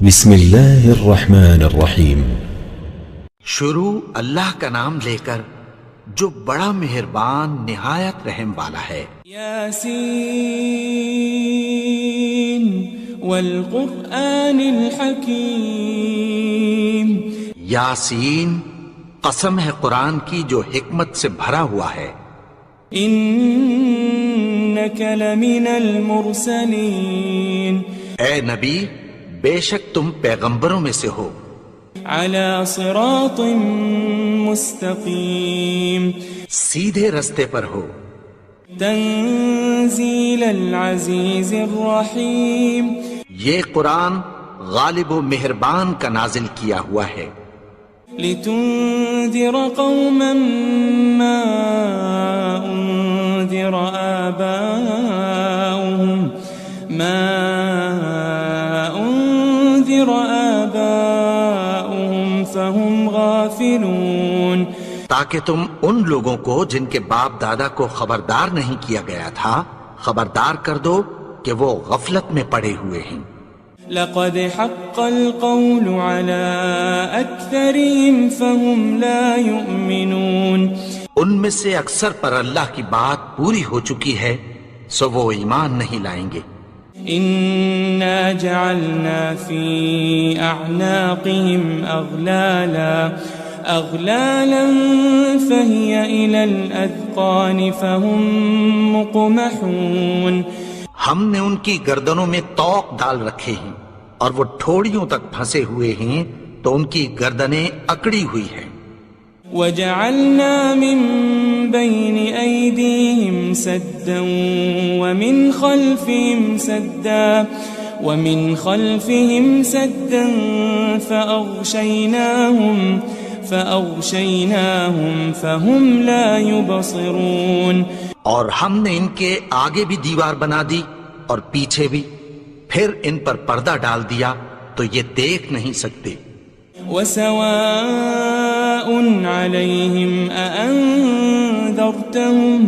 بسم اللہ الرحمن الرحیم۔ شروع اللہ کا نام لے کر جو بڑا مہربان نہایت رحم والا ہے۔ یاسین والقرآن الحکیم۔ یاسین، قسم ہے قرآن کی جو حکمت سے بھرا ہوا ہے۔ انک لمن المرسلین۔ اے نبی، بے شک تم پیغمبروں میں سے ہو۔ علی صراط مستقیم۔ سیدھے رستے پر ہو۔ تنزیل العزیز الرحیم۔ یہ قرآن غالب و مہربان کا نازل کیا ہوا ہے۔ لتنذر قوما ما انذر آباؤهم فهم غافلون۔ تاکہ تم ان لوگوں کو جن کے باپ دادا کو خبردار نہیں کیا گیا تھا خبردار کر دو کہ وہ غفلت میں پڑے ہوئے ہیں۔ لقد حق القول على أكثرهم فهم لا يؤمنون۔ ان میں سے اکثر پر اللہ کی بات پوری ہو چکی ہے سو وہ ایمان نہیں لائیں گے۔ إنا جعلنا في أعناقهم أغلالا فهي إلى الأذقان فهم مقمحون۔ ہم نے ان کی گردنوں میں طوق ڈال رکھے ہیں اور وہ ٹھوڑیوں تک پھنسے ہوئے ہیں تو ان کی گردنیں اکڑی ہوئی ہیں۔ وجعلنا من بين أيديهم سدا ومن خلفهم سدا فأغشيناهم فهم لا يبصرون۔ اور ہم نے ان کے آگے بھی دیوار بنا دی اور پیچھے بھی، پھر ان پر پردہ ڈال دیا تو یہ دیکھ نہیں سکتے۔ وسواء عليهم أأنذرتهم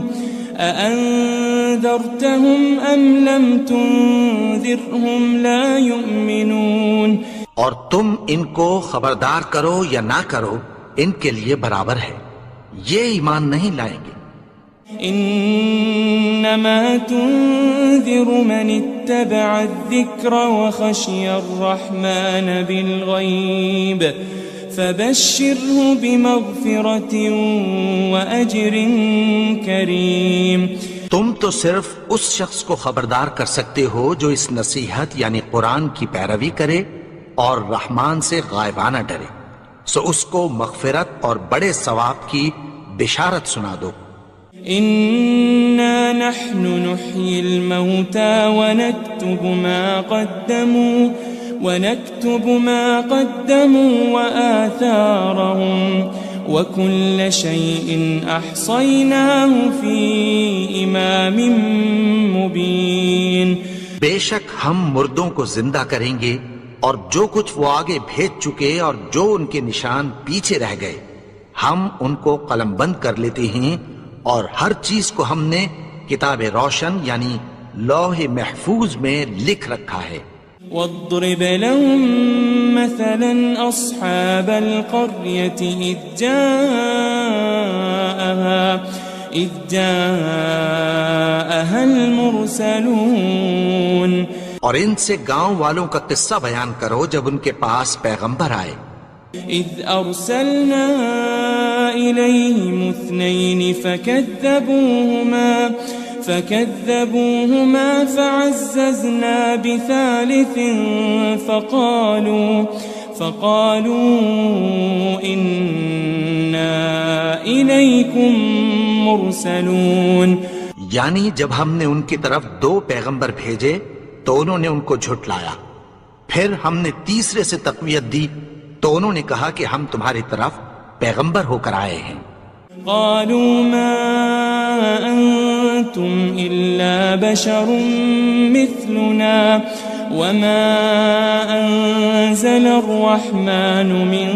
أم لم تنذرهم لا يؤمنون۔ اور تم ان کو خبردار کرو یا نہ کرو ان کے لیے برابر ہے، یہ ایمان نہیں لائیں گے۔ انما تنذر من اتبع الذکر وخشی الرحمن بالغیب فبشره بمغفرة وأجر کریم۔ تم تو صرف اس شخص کو خبردار کر سکتے ہو جو اس نصیحت یعنی قرآن کی پیروی کرے اور رحمان سے غائبانہ ڈرے، سو اس کو مغفرت اور بڑے ثواب کی بشارت سنا دو۔ إنا نحن نحيي الموتى ونكتب ما قدموا وآثارهم وكل شيء أحصيناه في إمام مبين۔ بے شک ہم مردوں کو زندہ کریں گے اور جو کچھ وہ آگے بھیج چکے اور جو ان کے نشان پیچھے رہ گئے ہم ان کو قلم بند کر لیتے ہیں، اور ہر چیز کو ہم نے کتاب روشن یعنی لوح محفوظ میں لکھ رکھا ہے۔ واضرب لهم مثلا أصحاب القرية إذ جاءها المرسلون۔ اور ان سے گاؤں والوں کا قصہ بیان کرو جب ان کے پاس پیغمبر آئے۔ إذ أرسلنا إليهم 2 فكذبوهما فعززنا بثالث فقالوا إنا إليكم مرسلون۔ یعنی جب ہم نے ان کی طرف 2 پیغمبر بھیجے تو انہوں نے ان کو جھٹلایا، پھر ہم نے تیسرے سے تقویت دی تو انہوں نے کہا کہ ہم تمہاری طرف پیغمبر ہو کر آئے ہیں۔ قالوا ما أنتم إلا بشر مثلنا وما أنزل الرحمن من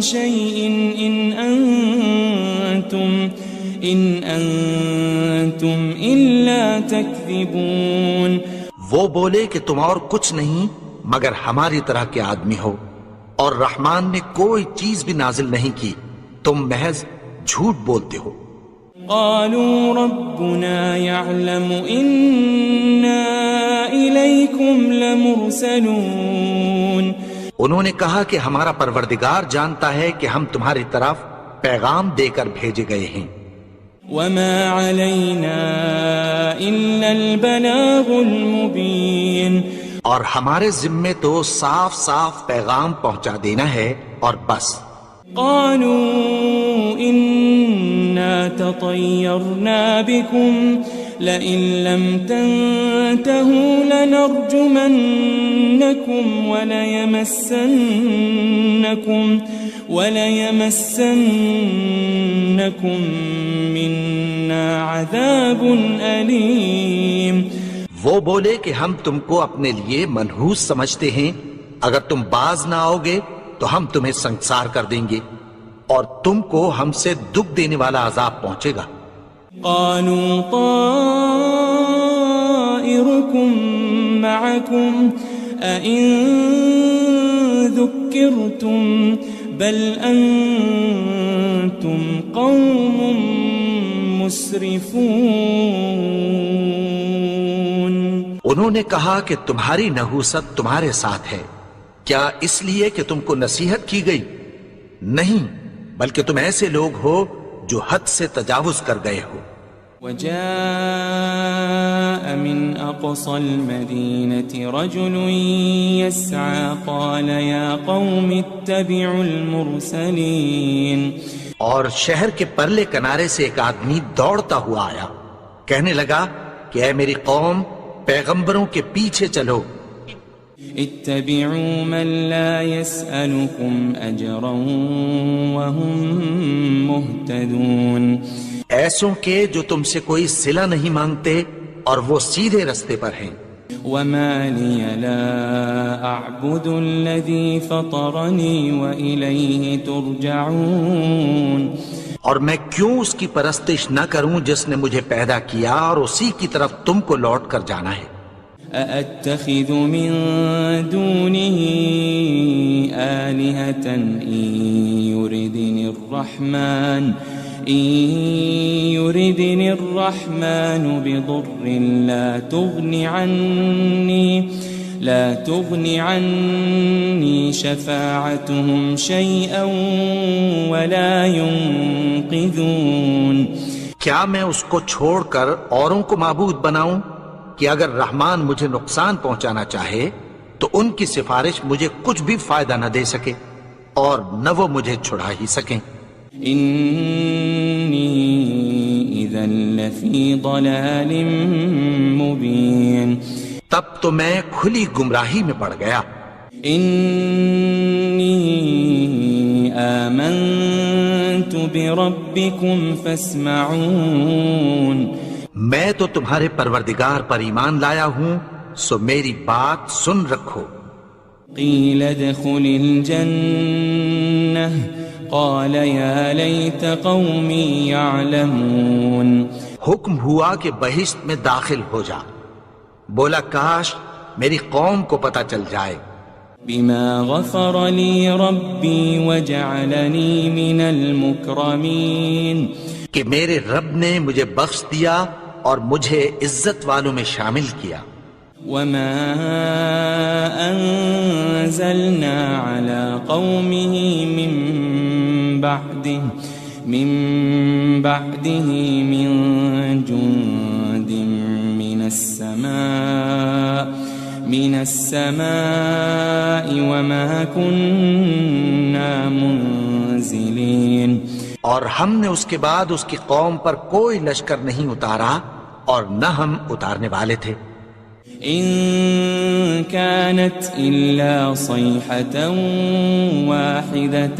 شيء إن أنتم أنتم إلا تكذبون. وہ بولے کہ تم اور کچھ نہیں مگر ہماری طرح کے آدمی ہو، اور رحمان نے کوئی چیز بھی نازل نہیں کی، تم محض جھوٹ بولتے ہو. قالوا ربنا يعلم إنا إليكم لمرسلون. انہوں نے کہا کہ ہمارا پروردگار جانتا ہے کہ ہم تمہاری طرف پیغام دے کر بھیجے گئے ہیں. وما علينا إلا البلاغ المبين. اور ہمارے ذمے تو صاف صاف پیغام پہنچا دینا ہے اور بس. قالوا إنا تطيرنا بكم لئن لم تنتهوا لنرجمنكم وليمسنكم منا عذاب أليم. وہ بولے کہ ہم تم کو اپنے لیے منحوس سمجھتے ہیں، اگر تم باز نہ آؤ گے تو ہم تمہیں سنسار کر دیں گے اور تم کو ہم سے دکھ دینے والا عذاب پہنچے گا. قالوا طائركم معكم أئن ذكرتم بل أنتم قوم مسرفون. انہوں نے کہا کہ تمہاری نحوست تمہارے ساتھ ہے، کیا اس لیے کہ تم کو نصیحت کی گئی؟ نہیں، بلکہ تم ایسے لوگ ہو جو حد سے تجاوز کر گئے ہو. وجاء من أقصى المدينة رجل يسعى قال يا قوم اتبعوا المرسلين. اور شہر کے پرلے کنارے سے ایک آدمی دوڑتا ہوا آیا، کہنے لگا کہ اے میری قوم، پیغمبروں کے پیچھے چلو. اتبعوا من لا يسألكم أجرا وهم مهتدون. ایسوں کے جو تم سے کوئی صلہ نہیں مانگتے اور وہ سیدھے رستے پر ہیں. وما لي لا أعبد الذي فطرني وإليه ترجعون. اور میں کیوں اس کی پرستش نہ کروں جس نے مجھے پیدا کیا اور اسی کی طرف تم کو لوٹ کر جانا ہے. أأتخذ من دونه آلهة إن يردني الرحمن بضر لا تغن عني شفاعتهم شيئا ولا ينقذون. کیا میں اس کو چھوڑ کر اوروں کو معبود بناؤں کہ اگر رحمان مجھے نقصان پہنچانا چاہے تو ان کی سفارش مجھے کچھ بھی فائدہ نہ دے سکے اور نہ وہ مجھے چھڑا ہی سکیں. إني إذا لفي ضلال مبين. تب تو میں کھلی گمراہی میں پڑ گیا. إني آمنت بربكم فاسمعون. میں تو تمہارے پروردگار پر ایمان لایا ہوں، سو میری بات سن رکھو. قيل ادخل الجنة قال يا ليت قومي يعلمون. حکم ہوا کہ بہشت میں داخل ہو جا. بولا کاش میری قوم کو پتہ چل جائے. بما غفر لي ربي وجعلني من المكرمين. کہ میرے رب نے مجھے بخش دیا اور مجھے عزت والوں میں شامل کیا. وما أنزلنا على قومه من بعده من جند من السماء وما كنا منزلين. اور ہم نے اس کے بعد اس کی قوم پر کوئی لشکر نہیں اتارا اور نہ ہم اتارنے والے تھے. إن كانت إلا صيحة واحدة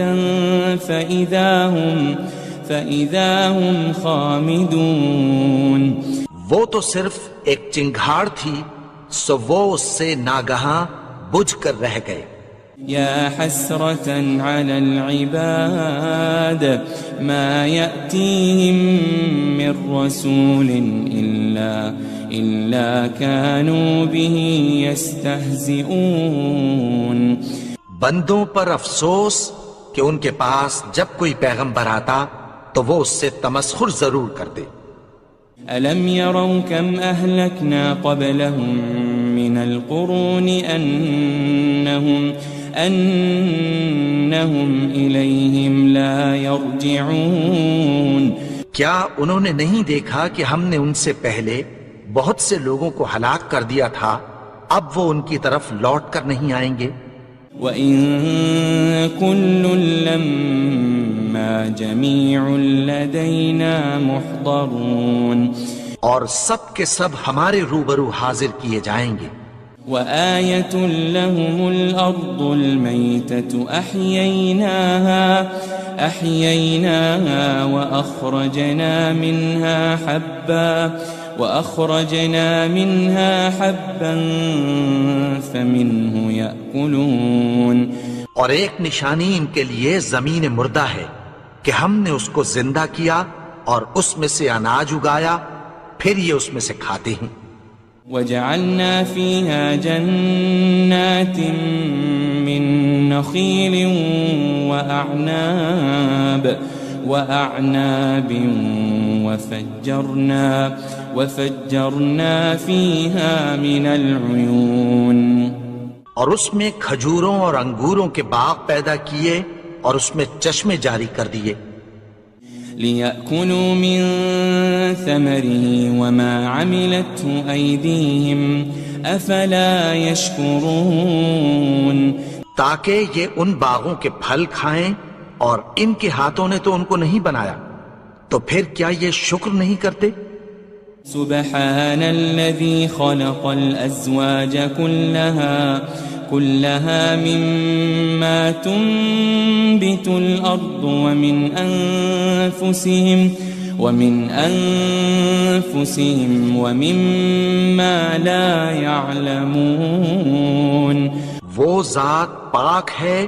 فإذا هم خامدون. وہ تو صرف ایک چنگھاڑ تھی، سو وہ اس سے ناگہاں بجھ کر رہ گئے. يا حسرة على العباد ما يأتيهم من رسول إلا كانوا به يستهزئون. بندوں پر افسوس کہ ان کے پاس جب کوئی پیغمبر آتا تو وہ اس سے تمسخر ضرور کرتے. ألم يروا كم أهلكنا قبلهم من القرون أنهم إليهم لا يرجعون. کیا انہوں نے نہیں دیکھا کہ ہم نے ان سے پہلے بہت سے لوگوں کو ہلاک کر دیا تھا، اب وہ ان کی طرف لوٹ کر نہیں آئیں گے. وَإِن كُلٌّ لَمَّا جَمِيعٌ لَدَيْنَا مُحْضَرُونَ. اور سب کے سب ہمارے روبرو حاضر کیے جائیں گے. وَآيَةٌ لَهُمُ الْأَرْضُ الْمَيْتَةُ أَحْيَيْنَاهَا وَأَخْرَجْنَا مِنْهَا حَبًّا فَمِنْهُ يَأْكُلُونَ. اور ایک نشانی ان کے لیے زمین مردہ ہے کہ ہم نے اس کو زندہ کیا اور اس میں سے اناج اگایا، پھر یہ اس میں سے کھاتے ہیں. وَجَعَلْنَا فِيهَا جَنَّاتٍ مِّن نَخِيلٍ وَأَعْنَابٍ وَفَجَّرْنَا فِيهَا مِنَ الْعُيُونِ. اور اس میں کھجوروں اور انگوروں کے باغ پیدا کیے اور اس میں چشمے جاری کر دیے. لِيَأْكُلُوا مِن ثَمَرِهِ وَمَا عَمِلَتْهُ أَيْدِيهِمْ أَفَلَا يَشْكُرُونَ. تاکہ یہ ان باغوں کے پھل کھائیں اور ان کے ہاتھوں نے تو ان کو نہیں بنایا، تو پھر کیا یہ شکر نہیں کرتے؟ سبحان الذي خلق الأزواج كلها مما تنبت الأرض ومن أنفسهم ومما لا يعلمون. وہ ذات پاک ہے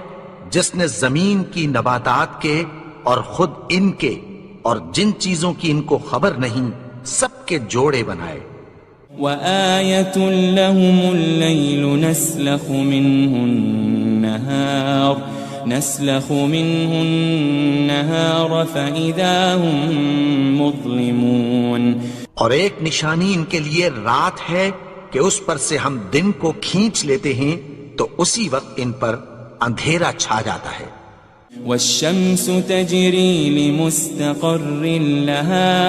جس نے زمین کی نباتات کے اور خود ان کے اور جن چیزوں کی ان کو خبر نہیں سب کے جوڑے بنائے. وَآيَةٌ لَهُمُ اللَّيْلُ نَسْلَخُ مِنْهُ النَّهَارَ فَإِذَا هُمْ مُظْلِمُونَ. اور ایک نشانی ان کے لیے رات ہے کہ اس پر سے ہم دن کو کھینچ لیتے ہیں تو اسی وقت ان پر اندھیرا چھا جاتا ہے. وَالشَّمْسُ تَجْرِي لِمُسْتَقَرٍّ لَهَا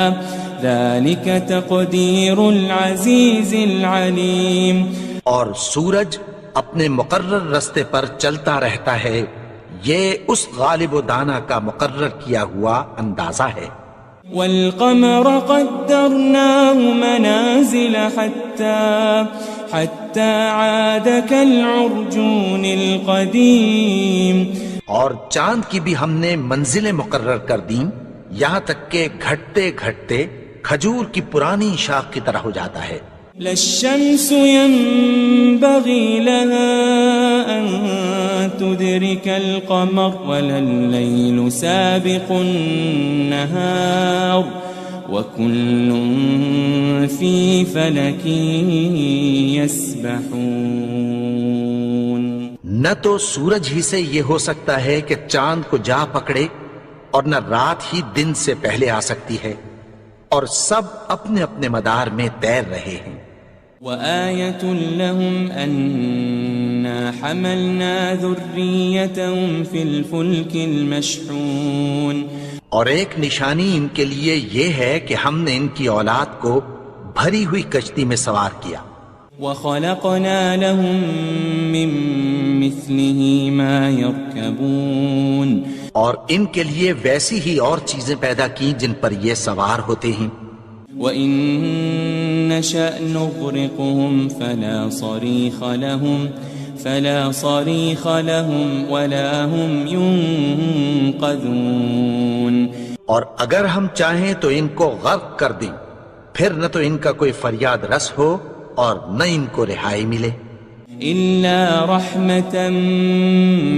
ذَلِكَ تَقْدِيرُ الْعَزِيزِ الْعَلِيمِ. اور سورج اپنے مقرر رستے پر چلتا رہتا ہے، یہ اس غالب و دانا کا مقرر کیا ہوا اندازہ ہے. وَالْقَمَرَ قَدَّرْنَاهُ مَنَازِلَ حَتَّى عَادَ كَالْعُرْجُونِ الْقَدِيمِ. اور چاند کی بھی ہم نے منزلیں مقرر کر دیں، یہاں تک کہ گھٹتے گھٹتے کھجور کی پرانی شاخ کی طرح ہو جاتا ہے. لَلشَّمْسُ يَنبَغِي لَهَا أَن تُدْرِكَ الْقَمَرَ وَلَا اللَّيْلُ سَابِقُ النَّهَارِ وَكُلٌّ فِي فَلَكٍ يَسْبَحُونَ. نہ تو سورج ہی سے یہ ہو سکتا ہے کہ چاند کو جا پکڑے، اور نہ رات ہی دن سے پہلے آ سکتی ہے، اور سب اپنے اپنے مدار میں تیر رہے ہیں. وَآيَةٌ لَهُمْ أَنَّا حَمَلْنَا ذُرِّيَّتَهُمْ فِي الْفُلْكِ الْمَشْحُونِ. اور ایک نشانی ان کے لیے یہ ہے کہ ہم نے ان کی اولاد کو بھری ہوئی کشتی میں سوار کیا. وَخَلَقْنَا لَهُم مِّن مِّثْلِهِ مَا يَرْكَبُونَ. اور ان کے لیے ویسی ہی اور چیزیں پیدا کی جن پر یہ سوار ہوتے ہیں. وَإِن نَّشَأْ نُغْرِقْهُمْ فَلَا صَرِيخَ لَهُمْ وَلَا هُمْ يُنقَذُونَ. اور اگر ہم چاہیں تو ان کو غرق کر دیں، پھر نہ تو ان کا کوئی فریاد رس ہو اور نہ ان کو رہائی ملے. إلا رحمة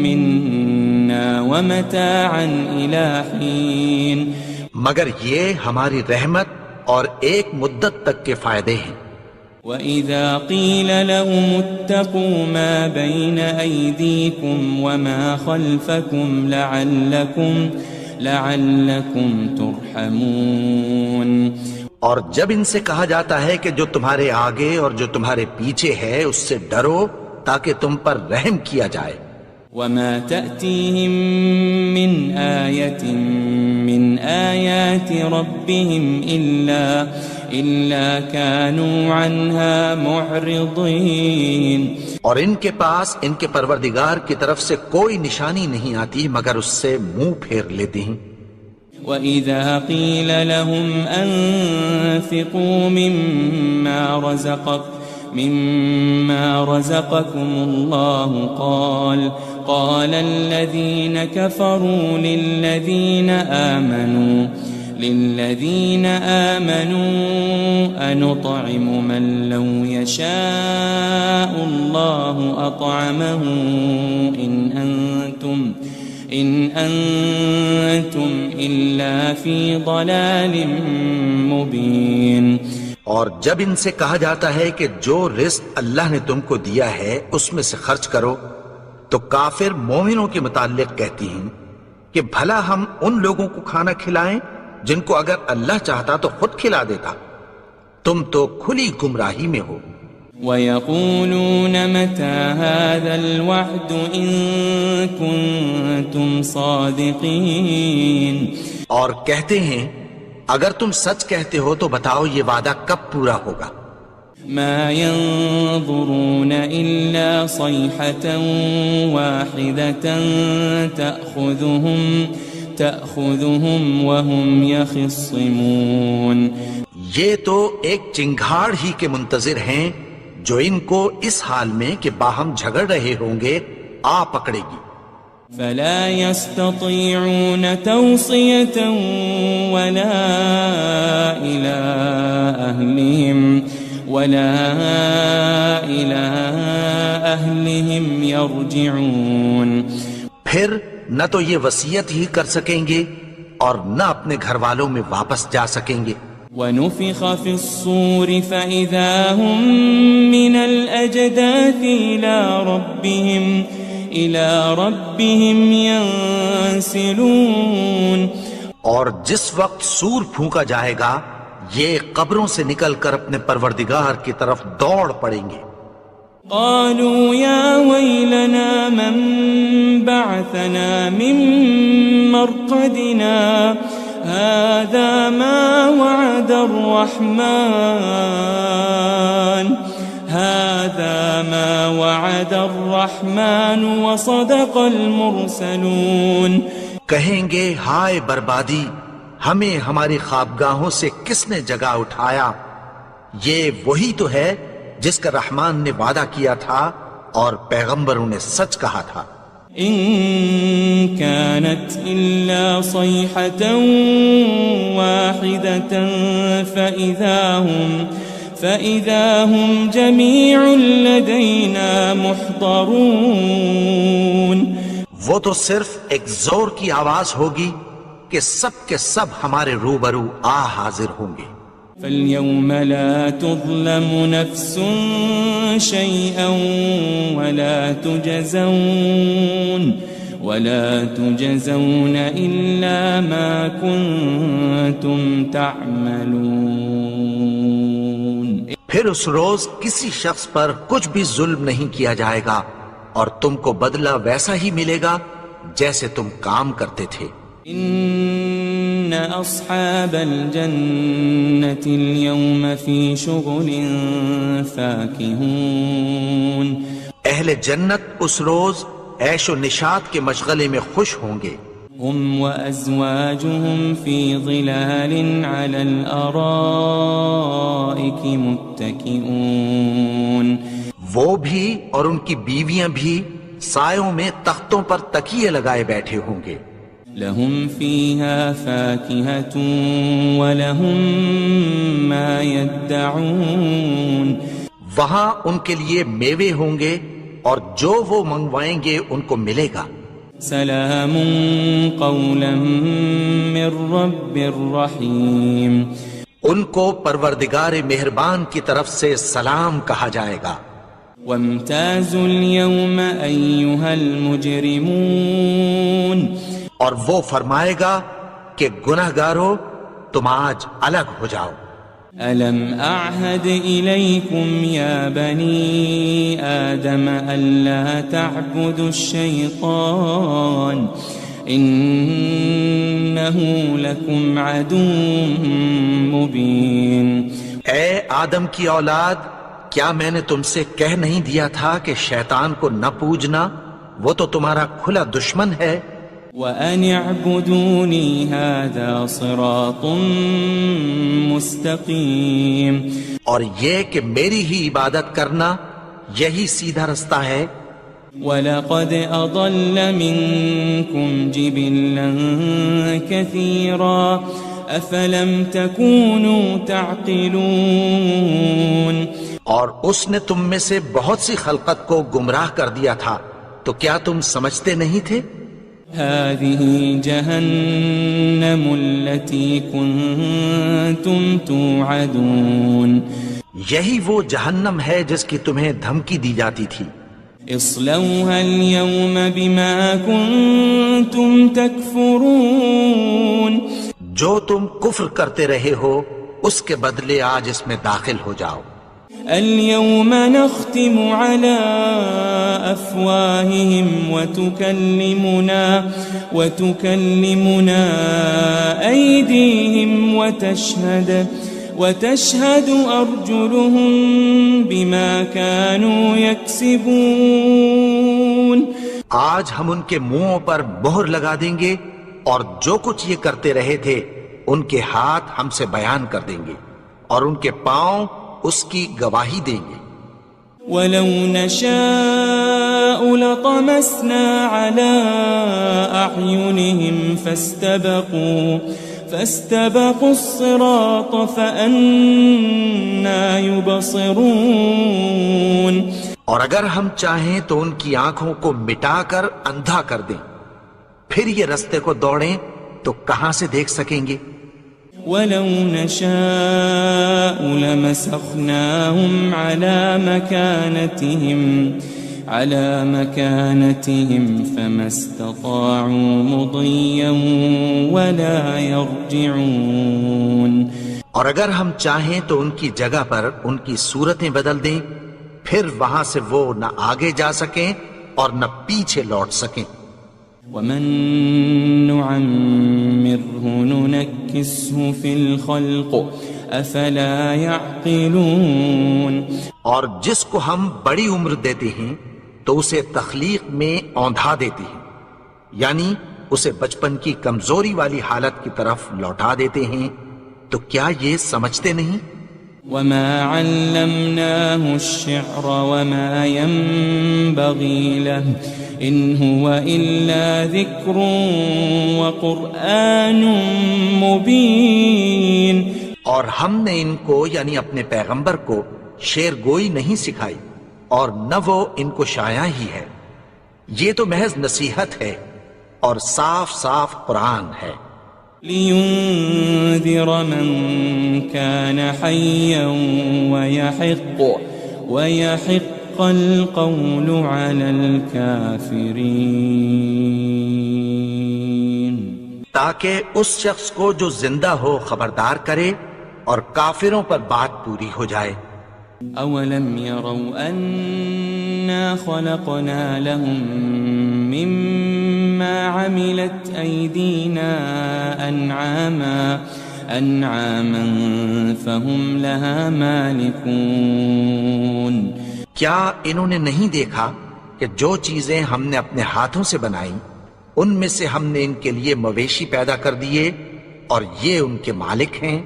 منا ومتاعا إلى حين مگر یہ ہماری رحمت اور ایک مدت تک کے فائدے ہیں. وَإِذَا قِيلَ لَهُمُ اتَّقُوا مَا بَيْنَ أَيْدِيكُمْ وَمَا خَلْفَكُمْ لَعَلَّكُمْ تُرْحَمُونَ. اور جب ان سے کہا جاتا ہے کہ جو تمہارے آگے اور جو تمہارے پیچھے ہے اس سے ڈرو تاکہ تم پر رحم کیا جائے. وَمَا تَأْتِيهِم مِّنْ آيَةٍ مِّنْ آيَاتِ رَبِّهِمْ إِلَّا كَانُوا عَنْهَا مُعْرِضِينَ. اور ان کے پاس ان کے پروردگار کی طرف سے کوئی نشانی نہیں آتی مگر اس سے منہ پھیر لیتے ہیں. وَإِذَا قِيلَ لَهُمْ أَنفِقُوا مِمَّا رَزَقَكُمُ اللَّهُ قَالَ الَّذِينَ كَفَرُوا لِلَّذِينَ آمَنُوا أَنُطْعِمُ مَن لَّوْ يَشَاءُ اللَّهُ أَطْعَمَهُ إِنْ أَنْتُمْ إِلَّا فِي ضَلَالٍ مُبِينٍ. اور جب ان سے کہا جاتا ہے کہ جو رزق اللہ نے تم کو دیا ہے اس میں سے خرچ کرو تو کافر مومنوں کے متعلق کہتی ہیں کہ بھلا ہم ان لوگوں کو کھانا کھلائیں جن کو اگر اللہ چاہتا تو خود کھلا دیتا. تم تو کھلی گمراہی میں ہو. وَيَقُولُونَ مَتَى هَذَا الْوَعْدُ إِن كُنتُمْ صَادِقِينَ. اور کہتے ہیں اگر تم سچ کہتے ہو تو بتاؤ یہ وعدہ کب پورا ہوگا. مَا يَنظُرُونَ إِلَّا صَيْحَةً وَاحِدَةً تَأْخُذُهُمْ وَهُمْ يَخِصِّمُونَ. یہ تو ایک چنگھاڑ ہی کے منتظر ہیں جو ان کو اس حال میں کہ باہم جھگڑ رہے ہوں گے آ پکڑے گی. فلا يستطيعون توصية ولا إلى أهلهم يرجعون. پھر نہ تو یہ وصیت ہی کر سکیں گے اور نہ اپنے گھر والوں میں واپس جا سکیں گے. وَنُفِخَ فِي الصُّورِ فَإِذَا هُم مِّنَ الْأَجْدَاثِ إِلَى رَبِّهِمْ يَنسِلُونَ. اور جس وقت سور پھونکا جائے گا یہ قبروں سے نکل کر اپنے پروردگار کی طرف دوڑ پڑیں گے. قالوا يا ويلنا من بعثنا من مرقدنا هذا ما وعد الرحمن وصدق المرسلون. کہیں گے ہائے بربادی ہمیں ہماری خوابگاہوں سے کس نے جگا اٹھایا. یہ وہی تو ہے جس کا رحمان نے وعدہ کیا تھا اور پیغمبروں نے سچ کہا تھا. ان كانت الا صيحة واحدة فإذا هم جميع لدينا محضرون. وہ تو صرف ایک زور کی آواز ہوگی کہ سب کے سب ہمارے روبرو حاضر ہوں گے. فاليوم لا تظلم نفس شيئا ولا تجزون إلا ما كنتم تعملون. پھر اس روز کسی شخص پر کچھ بھی ظلم نہیں کیا جائے گا اور تم کو بدلہ ویسا ہی ملے گا جیسے تم کام کرتے تھے. ان اصحاب الجنة اليوم في شغل فاكهون. اہل جنت اس روز عیش و نشاط کے مشغلے میں خوش ہوں گے. هم وازواجهم في ظلال على الارائك متكئون. وہ بھی اور ان کی بیویاں بھی سایوں میں تختوں پر تکیے لگائے بیٹھے ہوں گے. لهم فيها فاكهة ولهم ما يدعون. وہاں ان کے لیے میوے ہوں گے اور جو وہ منگوائیں گے ان کو ملے گا۔ سلام قولا من رب الرحیم، ان کو پروردگار مہربان کی طرف سے سلام کہا جائے گا۔ وامتازوا اليوم ایھا المجرمون، اور وہ فرمائے گا کہ گنہگارو تم آج الگ ہو جاؤ۔ ألم أعهد إليكم يا بني آدم ألا تعبدوا الشيطان إنه لكم عدو مبين۔ اے آدم کی اولاد، کیا میں نے تم سے کہہ نہیں دیا تھا کہ شیطان کو نہ پوجنا، وہ تو تمہارا کھلا دشمن ہے۔ وَأَنِ اعْبُدُونِي هَذَا صِرَاطٌ مُسْتَقِيمٌ، اور یہ کہ میری ہی عبادت کرنا یہی سیدھا رستہ ہے۔ وَلَقَدْ أَضَلَّ مِنكُمْ جِبِلًّا كَثِيرًا أَفَلَمْ تَكُونُوا تَعْقِلُونَ، اور اس نے تم میں سے بہت سی خلقت کو گمراہ کر دیا تھا، تو کیا تم سمجھتے نہیں تھے؟ هذه جهنم التي كنتم توعدون، یہی وہ جہنم ہے جس کی تمہیں دھمکی دی جاتی تھی۔ اصلوها اليوم بما كنتم تكفرون، جو تم کفر کرتے رہے ہو اس کے بدلے آج اس میں داخل ہو جاؤ۔ اليوم نختم على أفواههم وتكلمنا أيديهم وتشهد أرجلهم بما كانوا يكسبون، آج ہم ان کے منہوں پر مہر لگا دیں گے اور جو کچھ یہ کرتے رہے تھے ان کے ہاتھ ہم سے بیان کر دیں گے اور ان کے پاؤں اس کی گواہی دیں گے۔ وَلَوْ نَشَاءُ لَطَمَسْنَا عَلَىٰ أَعْيُنِهِمْ فَاسْتَبَقُوا الصِّرَاطَ فَأَنَّىٰ يُبْصِرُونَ، اور اگر ہم چاہیں تو ان کی آنکھوں کو مٹا کر اندھا کر دیں، پھر یہ رستے کو دوڑیں تو کہاں سے دیکھ سکیں گے؟ وَلَوْ نَشَاءُ لَمَسَخْنَاهُمْ عَلَى مَكَانَتِهِمْ فَمَا اسْتَطَاعُوا مُضِيًّا وَلَا يَرْجِعُونَ، اور اگر ہم چاہیں تو ان کی جگہ پر ان کی صورتیں بدل دیں، پھر وہاں سے وہ نہ آگے جا سکیں اور نہ پیچھے لوٹ سکیں۔ وَمَن نُعَمِّرْهُ نُنَكِّسْهُ فِي الْخَلْقِ أَفَلَا يَعْقِلُونَ، اور جس کو ہم بڑی عمر دیتے ہیں تو اسے تخلیق میں اوندھا دیتے ہیں، یعنی اسے بچپن کی کمزوری والی حالت کی طرف لوٹا دیتے ہیں، تو کیا یہ سمجھتے نہیں؟ وَمَا عَلَّمْنَاهُ الشِّعْرَ وَمَا يَنبَغِي لَهُ إِنْ هُوَ إِلَّا ذِكْرٌ وَقُرْآنٌ مُبِينٌ، اور ہم نے ان کو یعنی اپنے پیغمبر کو شعر گوئی نہیں سکھائی اور نہ وہ ان کو شایع ہی ہے، یہ تو محض نصیحت ہے اور صاف صاف قرآن ہے۔ لِيُنذِرَ مَن كَانَ حَيًّا وَيَحِقَّ الْقَوْلُ عَلَى الْكَافِرِينَ، تاکہ اس شخص کو جو زندہ ہو خبردار کرے اور کافروں پر بات پوری ہو جائے۔ أَوَلَمْ يَرَوْا أَنَّا خَلَقْنَا لَهُم مِّمَّا عَمِلَتْ أَيْدِينَا أَنْعَامًا فَهُمْ لَهَا مَالِكُونَ، کیا انہوں نے نہیں دیکھا کہ جو چیزیں ہم نے اپنے ہاتھوں سے بنائیں ان میں سے ہم نے ان کے لیے مویشی پیدا کر دیے اور یہ ان کے مالک ہیں۔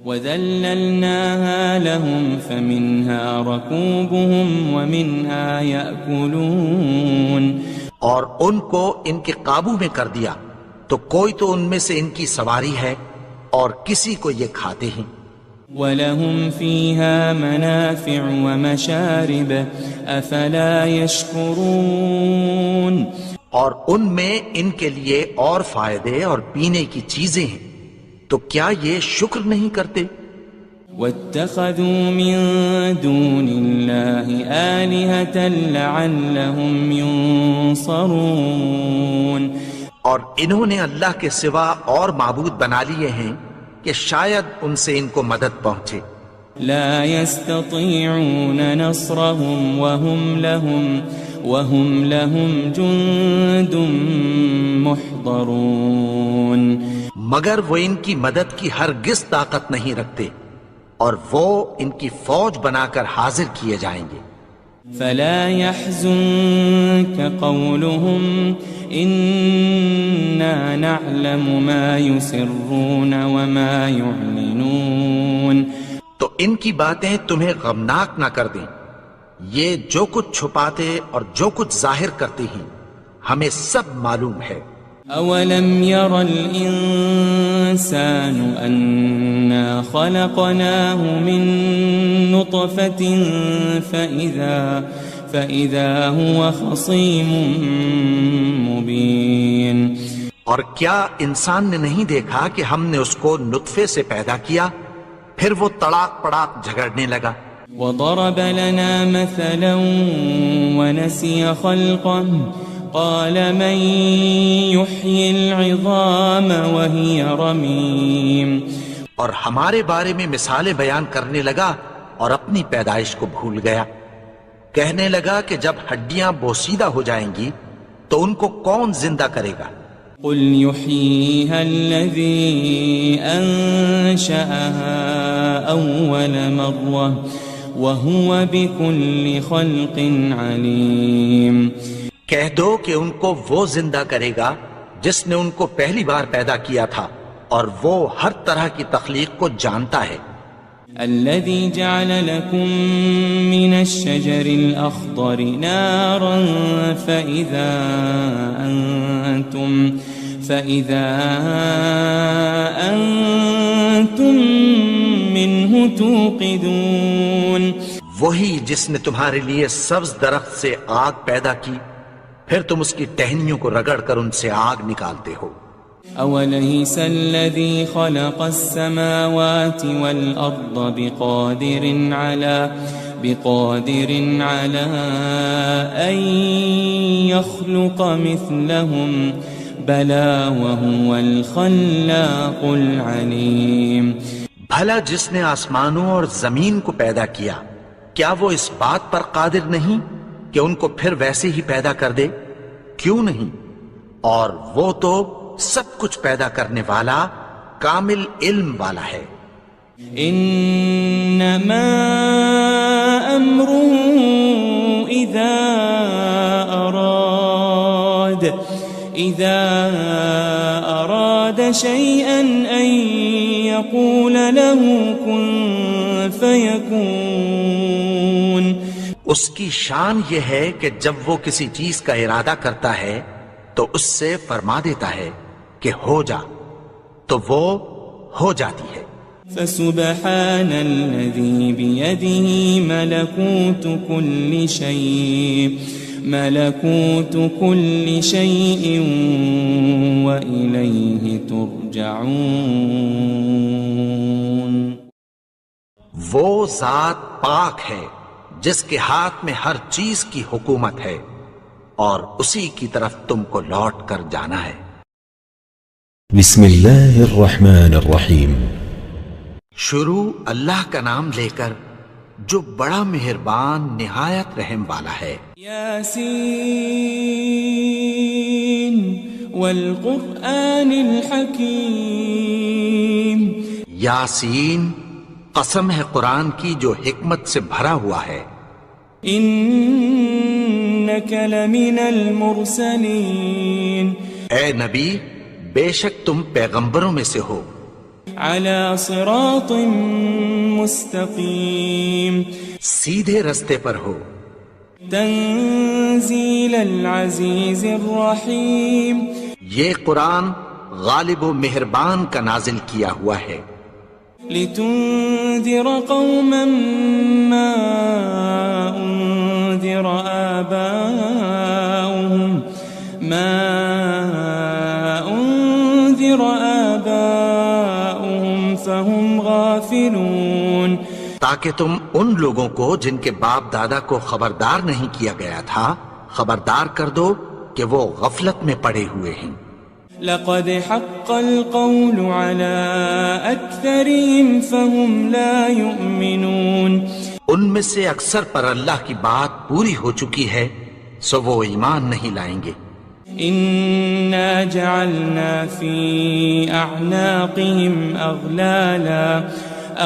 وَذَلَّلْنَاهَا لَهُمْ فَمِنْهَا رَكُوبُهُمْ وَمِنْهَا يَأْكُلُونَ، اور ان کو ان کے قابو میں کر دیا تو کوئی تو ان میں سے ان کی سواری ہے اور کسی کو یہ کھاتے ہیں۔ وَلَهُمْ فِيهَا مَنَافِعُ وَمَشَارِبُ أَفَلَا يَشْكُرُونَ اور ان میں ان کے لیے اور فائدے اور پینے کی چیزیں ہیں، تو کیا یہ شکر نہیں کرتے؟ وَاتَّخَذُوا مِن دُونِ اللَّهِ آلِهَةً لَعَلَّهُمْ يُنصَرُونَ اور انہوں نے اللہ کے سوا اور معبود بنا لیے ہیں کہ شاید ان سے ان کو مدد پہنچے۔ لا يستطيعون نصرهم وهم لهم جند محضرون مگر وہ ان کی مدد کی ہرگز طاقت نہیں رکھتے، اور وہ ان کی فوج بنا کر حاضر کیے جائیں گے۔ فلا يحزنك قولهم إنا نعلم ما يسرون وما يعلنون تو ان کی باتیں تمہیں غمناک نہ کر دیں، یہ جو کچھ چھپاتے اور جو کچھ ظاہر کرتے ہیں ہمیں سب معلوم ہے۔ أولم ير الإنسان أنا خلقناه من نطفة فإذا هو خصيم مبين اور کیا انسان نے نہیں دیکھا کہ ہم نے اس کو نطفے سے پیدا کیا، پھر وہ تڑاک پڑاک جھگڑنے لگا۔ وضرب لنا مثلا ونسي خلقه قال من يحيي العظام وهي رميم اور ہمارے بارے میں مثالیں بیان کرنے لگا اور اپنی پیدائش کو بھول گیا، کہنے لگا کہ جب ہڈیاں بوسیدہ ہو جائیں گی تو ان کو کون زندہ کرے گا؟ قل يحييها الذي أنشأها أول مرة وهو بكل خلق عليم کہہ دو کہ ان کو وہ زندہ کرے گا جس نے ان کو پہلی بار پیدا کیا تھا، اور وہ ہر طرح کی تخلیق کو جانتا ہے۔ الذي جعل لكم من الشجر الأخضر نارا فإذا أنتم منه توقدون وہی جس نے تمہارے لیے سبز درخت سے آگ پیدا کی، پھر تم اس کی ٹہنیوں کو رگڑ کر ان سے آگ نکالتے ہو۔ أوليس الذي خلق السماوات والأرض بقادر على أن يخلق مثلهم بلى وهو الخلاق العليم بھلا جس نے آسمانوں اور زمین کو پیدا کیا، کیا وہ اس بات پر قادر نہیں کہ ان کو پھر ویسے ہی پیدا کر دے؟ کیوں نہیں؟ اور وہ تو سب کچھ پیدا کرنے والا، کامل علم والا ہے۔ انما امره اذا اراد شيئا ان يقول له كن فيكون اس کی شان یہ ہے کہ جب وہ کسی چیز کا ارادہ کرتا ہے تو اس سے فرما دیتا ہے کہ ہو جا، تو وہ ہو جاتی ہے۔ فسبحان الذي بيده ملكوت كل شيء وإليه ترجعون وہ ذات پاک ہے جس کے ہاتھ میں ہر چیز کی حکومت ہے، اور اسی کی طرف تم کو لوٹ کر جانا ہے۔ بسم اللہ الرحمن الرحیم۔ شروع اللہ کا نام لے کر جو بڑا مہربان نہایت رحم والا ہے۔ یاسین والقرآن الحکیم۔ یاسین، قسم ہے قرآن کی جو حکمت سے بھرا ہوا ہے۔ انک لمن المرسلین۔ اے نبی، بے شک تم پیغمبروں میں سے ہو۔ علی صراط مستقیم۔ سیدھے رستے پر ہو۔ تنزیل العزیز الرحیم۔ یہ قرآن غالب و مہربان کا نازل کیا ہوا ہے۔ لتنذر قوما ما أنذر آباؤهم فهم غافلون، تاکہ تم ان لوگوں کو جن کے باپ دادا کو خبردار نہیں کیا گیا تھا خبردار کر دو کہ وہ غفلت میں پڑے ہوئے ہیں۔ لقد حق القول على أكثرهم فهم لا يؤمنون، ان میں سے اکثر پر اللہ کی بات پوری ہو چکی ہے سو وہ ایمان نہیں لائیں گے۔ إنا جعلنا في أعناقهم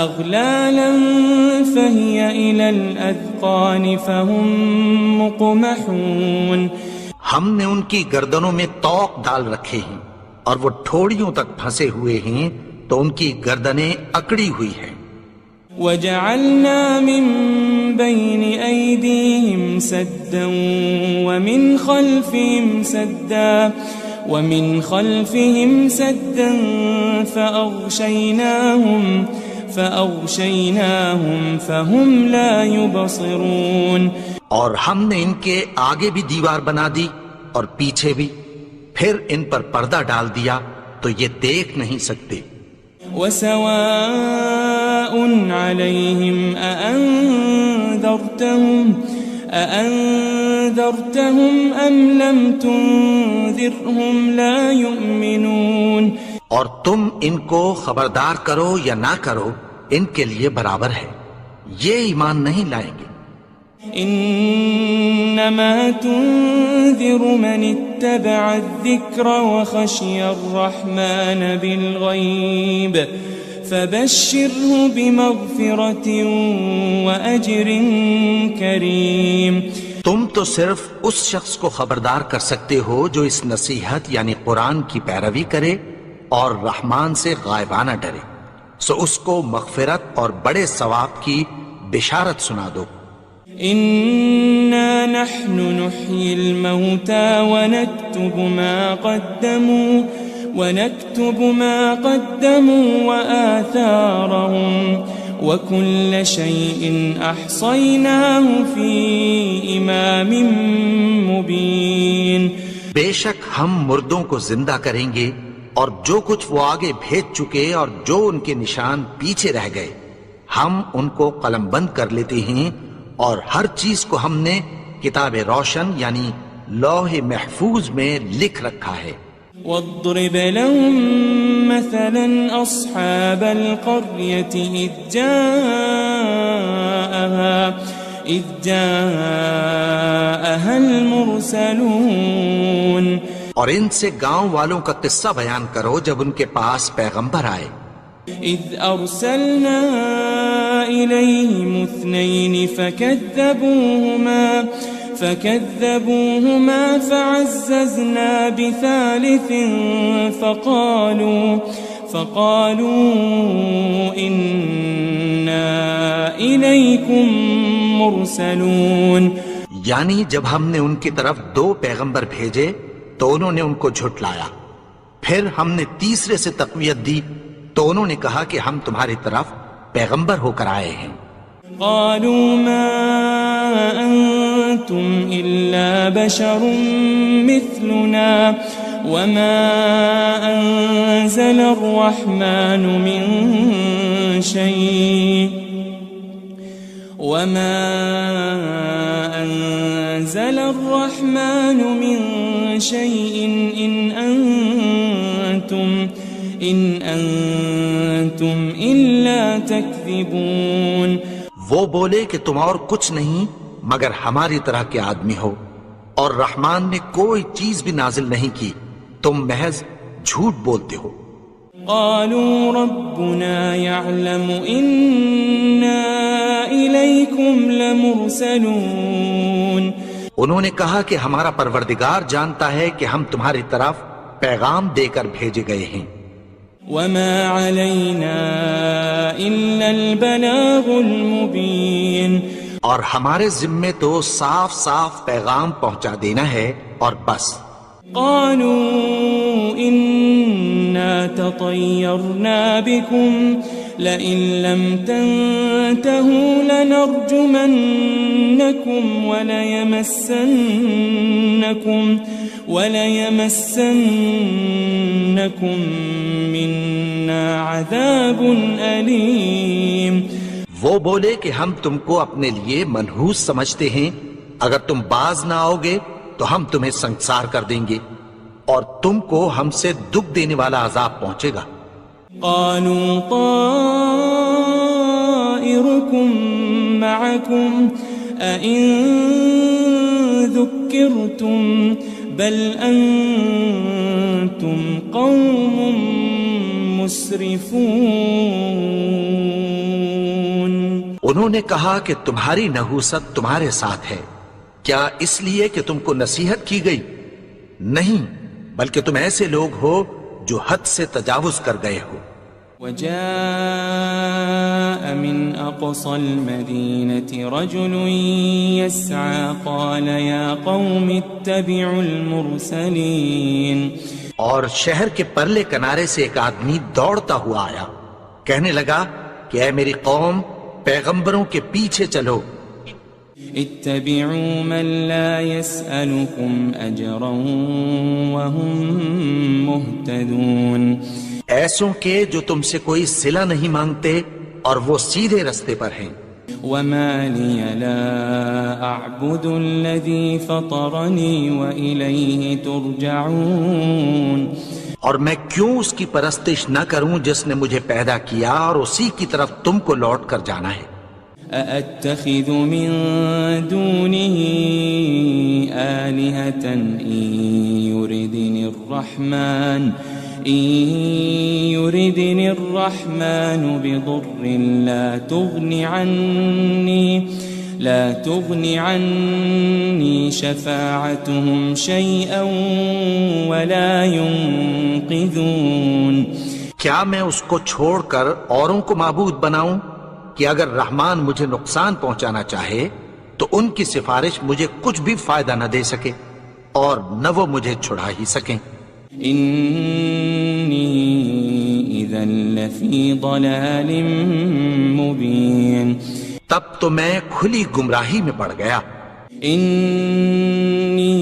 أغلالا فهي إلى الأذقان فهم مقمحون، ہم نے ان کی گردنوں میں طوق ڈال رکھے ہیں اور وہ ٹھوڑیوں تک پھنسے ہوئے ہیں تو ان کی گردنیں اکڑی ہوئی ہیں۔ وجعلنا من بين أيديهم سدا ومن خلفهم سدا فأغشيناهم فهم لا يبصرون، اور ہم نے ان کے آگے بھی دیوار بنا دی اور پیچھے بھی، پھر ان پر پردہ ڈال دیا تو یہ دیکھ نہیں سکتے۔ وسواء عليهم أأنذرتهم أم لم تنذرهم لا يؤمنون، اور تم ان کو خبردار کرو یا نہ کرو ان کے لیے برابر ہے، یہ ایمان نہیں لائیں گے۔ انما تنذر من اتبع الذکر وخشی الرحمن بالغیب فبشره بمغفرة واجر کریم، تم تو صرف اس شخص کو خبردار کر سکتے ہو جو اس نصیحت یعنی قرآن کی پیروی کرے اور رحمان سے غائبانہ ڈرے، سو اس کو مغفرت اور بڑے ثواب کی بشارت سنا دو۔ إنا نحن نحيي الموتى ونكتب ما قدموا وآثارهم وكل شيء أحصيناه في إمام مبين، بے شک ہم مردوں کو زندہ کریں گے اور جو کچھ وہ آگے بھیج چکے اور جو ان کے نشان پیچھے رہ گئے ہم ان کو قلم بند کر لیتے ہیں، اور ہر چیز کو ہم نے کتاب روشن یعنی لوح محفوظ میں لکھ رکھا ہے۔ واضرب لهم مثلا أصحاب القرية إذ جاءها المرسلون، اور ان سے گاؤں والوں کا قصہ بیان کرو جب ان کے پاس پیغمبر آئے۔ إذ أرسلنا إليهم 2 فكذبوهما فعززنا بثالث فقالوا إنا إليكم مرسلون، یعنی جب ہم نے ان کی طرف 2 پیغمبر بھیجے تو انہوں نے ان کو جھٹلایا، پھر ہم نے تیسرے سے تقویت دی تو انہوں نے کہا کہ ہم تمہاری طرف پیغمبر ہو کر آئے ہیں۔ قالوا ما أنتم إلا بشر مثلنا وما أنزل الرحمن من شيء إن أنتم إلا تكذبون، وہ بولے کہ تم اور کچھ نہیں مگر ہماری طرح کے آدمی ہو، اور رحمان نے کوئی چیز بھی نازل نہیں کی، تم محض جھوٹ بولتے ہو۔ قالوا ربنا يعلم إنا إليكم لمرسلون، انہوں نے کہا کہ ہمارا پروردگار جانتا ہے کہ ہم تمہاری طرف پیغام دے کر بھیجے گئے ہیں۔ وما علينا إلا البلاغ المبين، اور ہمارے ذمے تو صاف صاف پیغام پہنچا دینا ہے اور بس۔ قالوا إنا تطيرنا بكم لئن لم تنتهوا لنرجمنكم وليمسنكم منا عذاب أليم. وہ بولے کہ ہم تم کو اپنے لیے منحوس سمجھتے ہیں، اگر تم باز نہ آؤ گے تو ہم تمہیں سنسار کر دیں گے اور تم کو ہم سے دکھ دینے والا عذاب پہنچے گا. قالوا طائركم معكم أئن ذكرتم بل أنتم قوم مسرفون. انہوں نے کہا کہ تمہاری نحوست تمہارے ساتھ ہے، کیا اس لیے کہ تم کو نصیحت کی گئی؟ نہیں، بلکہ تم ایسے لوگ ہو جو حد سے تجاوز کر گئے ہو. وجاء من أقصى المدينة رجل يسعى قال يا قوم اتبعوا المرسلين. اور شہر کے پرلے کنارے سے ایک آدمی دوڑتا ہوا آیا، کہنے لگا کہ اے میری قوم، پیغمبروں کے پیچھے چلو. اتبعوا من لا يسألكم أجرا وهم مهتدون. ایسوں کے جو تم سے کوئی صلہ نہیں مانگتے اور وہ سیدھے رستے پر ہیں. وما لي لا أعبد الذي فطرني وإليه ترجعون. اور میں کیوں اس کی پرستش نہ کروں جس نے مجھے پیدا کیا اور اسی کی طرف تم کو لوٹ کر جانا ہے. أأتخذ من دونه آلهة إن يردني الرحمن بضر لا تغن عني شفاعتهم شيئا ولا ينقذون. کیا میں اس کو چھوڑ کر اوروں کو معبود بناؤں کہ اگر رحمان مجھے نقصان پہنچانا چاہے تو ان کی سفارش مجھے کچھ بھی فائدہ نہ دے سکے اور نہ وہ مجھے چھڑا ہی سکیں. إني إذا لفي ضلال مبين. تب تو میں کھلی گمراہی میں پڑ گیا. إني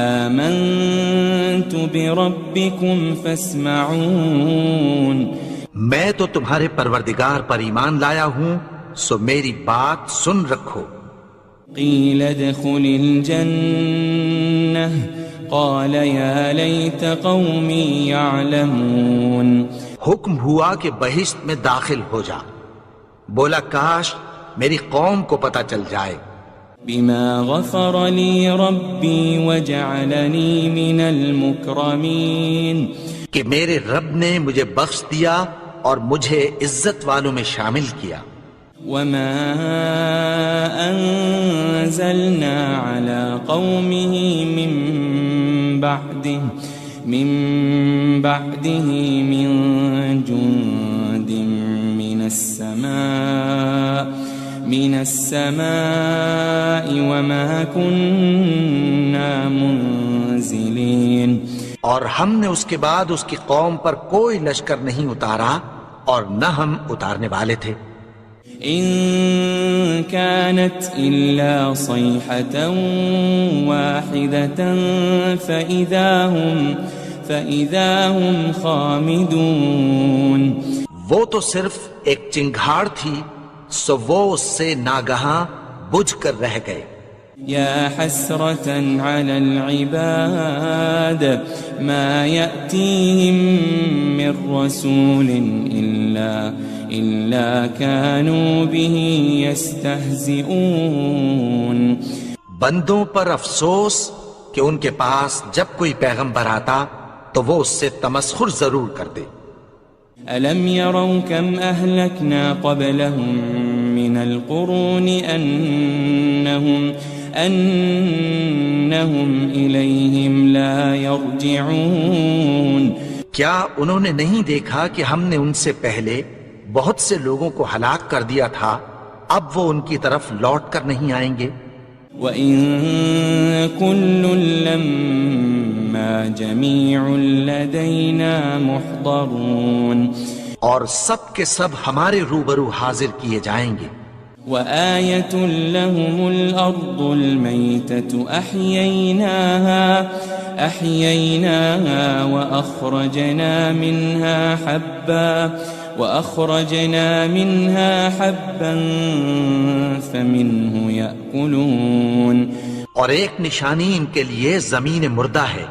آمنت بربكم فاسمعون. میں تو تمہارے پروردگار پر ایمان لایا ہوں، سو میری بات سن رکھو. قيل ادخل الجنة قال يا ليت قومي يعلمون. حکم ہوا کہ بہشت میں داخل ہو جا. بولا کاش میری قوم کو پتہ چل جائے. بما غفر لي ربي وجعلني من المكرمين. کہ میرے رب نے مجھے بخش دیا اور مجھے عزت والوں میں شامل کیا. وما أنزلنا على قومه من بعده من جند من السماء وما كنا منزلين. اور ہم نے اس کے بعد اس کی قوم پر کوئی لشکر نہیں اتارا اور نہ ہم اتارنے والے تھے. إن كانت إلا صيحة واحدة فإذا هم خامدون. وہ تو صرف ایک چنگھاڑ تھی، سو وہ اس سے ناگہاں بجھ کر رہ گئے. يا حسرة على العباد ما يأتيهم من رسول إلا كانوا به يستهزئون. بندوں پر افسوس کہ ان کے پاس جب کوئی پیغمبر آتا تو وہ اس سے تمسخر ضرور کرتے. ألم يروا كم أهلكنا قبلهم من القرون أنهم إليهم لا يرجعون. کیا انہوں نے نہیں دیکھا کہ ہم نے ان سے پہلے بہت سے لوگوں کو ہلاک کر دیا تھا، اب وہ ان کی طرف لوٹ کر نہیں آئیں گے. وَإِن كُلٌّ لَمَّا جَمِيعٌ لَدَيْنَا مُحْضَرُونَ. اور سب کے سب ہمارے روبرو حاضر کیے جائیں گے. وآية لهم الأرض الميتة أحييناها وأخرجنا منها حبا فمنه يأكلون. اور ایک نشانی ان کے لیے زمین مردہ ہے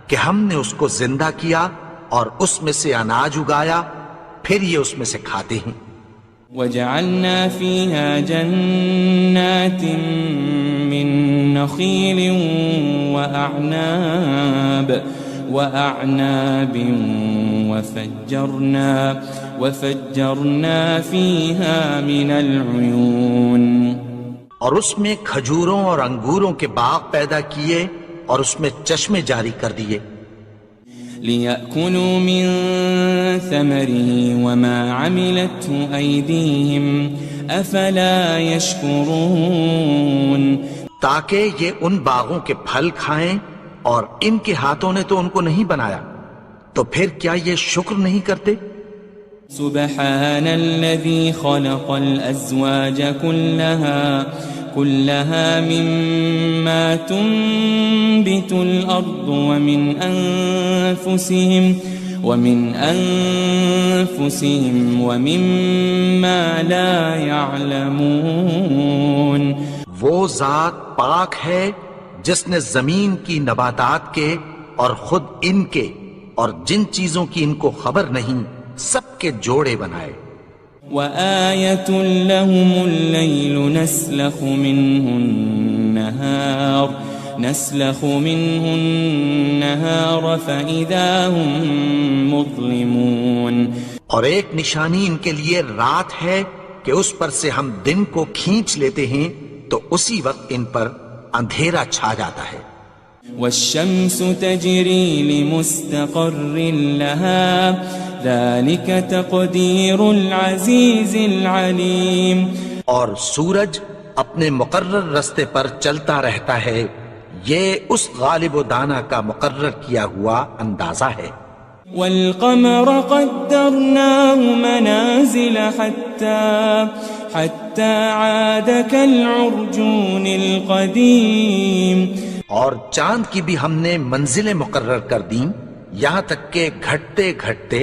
کہ ہم نے اس کو زندہ کیا اور اس میں سے اناج اگایا، پھر یہ اس میں سے کھاتے ہیں. وجعلنا فيها جنات من نخيل وأعناب وفجرنا فيها من العيون. اور اس میں کھجوروں اور انگوروں کے باغ پیدا کیے اور اس میں چشمے جاری کر دیے. لِيَأْكُلُوا مِن ثَمَرِهِ وَمَا عَمِلَتْهُ أَيْدِيهِمْ أَفَلَا يَشْكُرُونَ. تاکہ یہ ان باغوں کے پھل کھائیں اور ان کے ہاتھوں نے تو ان کو نہیں بنایا، تو پھر کیا یہ شکر نہیں کرتے؟ سبحان الذي خلق الأزواج كلها مما تنبت الأرض ومن أنفسهم ومما لا يعلمون. وہ ذات پاک ہے جس نے زمین کی نباتات کے اور خود ان کے اور جن چیزوں کی ان کو خبر نہیں سب کے جوڑے بنائے. وآية لهم الليل نسلخ منه النهار فإذا هم مظلمون. اور ایک نشانی ان کے لیے رات ہے کہ اس پر سے ہم دن کو کھینچ لیتے ہیں تو اسی وقت ان پر اندھیرا چھا جاتا ہے. والشمس تجري لمستقر لها ذلك تقدير العزيز العليم. اور سورج اپنے مقرر رستے پر چلتا رہتا ہے، یہ اس غالب و دانا کا مقرر کیا ہوا اندازہ ہے. والقمر قدرناه منازل حتى عاد كالعرجون القديم. اور چاند کی بھی ہم نے منزلیں مقرر کر دیں یہاں تک کہ گھٹتے گھٹتے